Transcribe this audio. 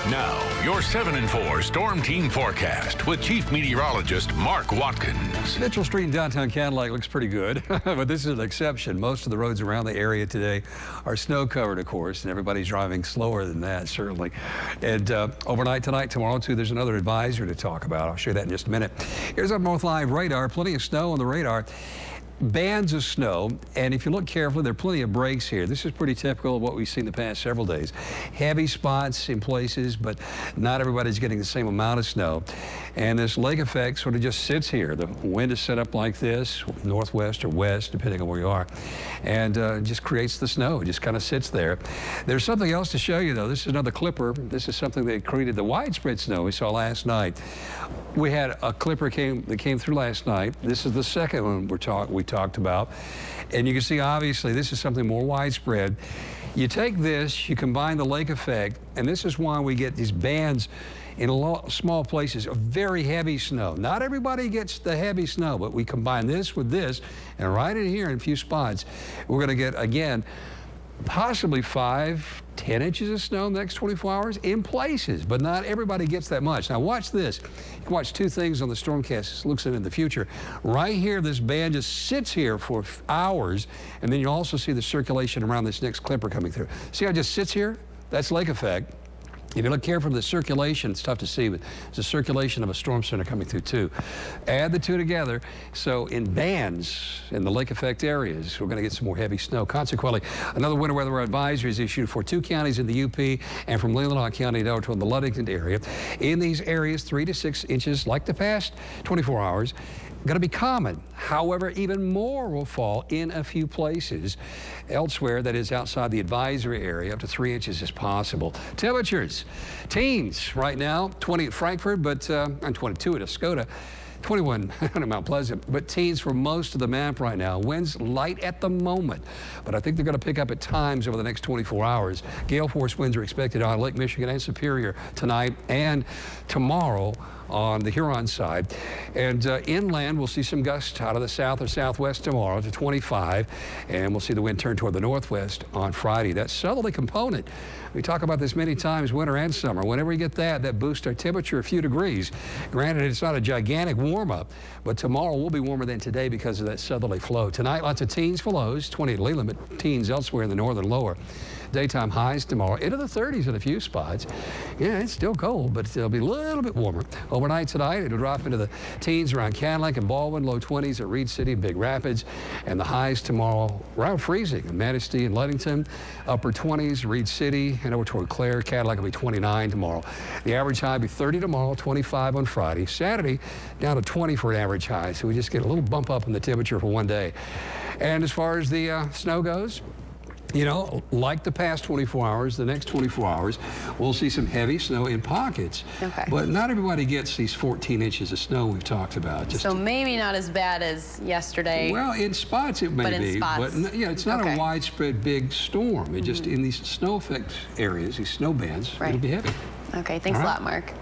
Now, your 7 and 4 Storm Team forecast with Chief Meteorologist Mark Watkins. Mitchell Street in downtown Cadillac looks pretty good, but this is an exception. Most of the roads around the area today are snow covered, of course, and everybody's driving slower than that, certainly. And overnight tonight, tomorrow, too, there's another advisory to talk about. I'll show you that in just a minute. Here's UpNorthLive radar. Plenty of snow on the radar. Bands of snow, and if you look carefully, there are plenty of breaks here. This is pretty typical of what we've seen the past several days. Heavy spots in places, but not everybody's getting the same amount of snow. And this lake effect sort of just sits here. The wind is set up like this, northwest or west, depending on where you are, and just creates the snow. It just kind of sits there. There's something else to show you, though. This is another clipper. This is something that created the widespread snow we saw last night. We had a clipper that came through last night. This is the second one we talked about. And you can see, obviously, this is something more widespread. You take this, you combine the lake effect, and this is why we get these bands in small places of very heavy snow. Not everybody gets the heavy snow, but we combine this with this, and right in here in a few spots, we're going to get, again, possibly 5, 10 inches of snow in the next 24 hours in places, but not everybody gets that much. Now watch this. You can watch two things on the Stormcast. It looks into the future. Right here, this band just sits here for hours, and then you also see the circulation around this next clipper coming through. See how it just sits here? That's lake effect. If you look carefully at the circulation, it's tough to see, but it's the circulation of a storm center coming through too. Add the two together, so in bands in the lake effect areas, we're going to get some more heavy snow. Consequently, another winter weather advisory is issued for 2 counties in the UP and from Leelanau County down to the Ludington area. In these areas, 3 to 6 inches, like the past 24 hours, going to be common. However, even more will fall in a few places. Elsewhere, that is outside the advisory area, up to 3 inches is possible. Temperatures, teens right now, 20 at Frankfort, but and 22 at Escoda. 21 at Mount Pleasant, but teens for most of the map right now. Winds light at the moment, but I think they're going to pick up at times over the next 24 hours. Gale force winds are expected on Lake Michigan and Superior tonight and tomorrow on the Huron side. And inland, we'll see some gusts out of the south or southwest tomorrow to 25, and we'll see the wind turn toward the northwest on Friday. That southerly component, we talk about this many times, winter and summer. Whenever we get that boosts our temperature a few degrees. Granted, it's not a gigantic warm-up, but tomorrow will be warmer than today because of that southerly flow. Tonight, lots of teens for lows, 20 at Leland, but teens elsewhere in the northern lower. Daytime highs tomorrow into the 30s in a few spots. Yeah, it's still cold, but it'll be a little bit warmer. Overnight tonight, it'll drop into the teens around Cadillac and Baldwin, low 20s at Reed City and Big Rapids, and the highs tomorrow around freezing in Manistee and Ludington, upper 20s, Reed City, and over toward Clare. Cadillac will be 29 tomorrow. The average high will be 30 tomorrow, 25 on Friday. Saturday, down to 20 for an average high, so we just get a little bump up in the temperature for one day. And as far as the snow goes, you know, like the past 24 hours, the next 24 hours, we'll see some heavy snow in pockets. Okay. But not everybody gets these 14 inches of snow we've talked about. So maybe not as bad as yesterday. Well, in spots it may be. But yeah, it's not a widespread big storm. It just, in these snow effect areas, these snow bands, it'll be heavy. Okay, thanks a lot, Mark.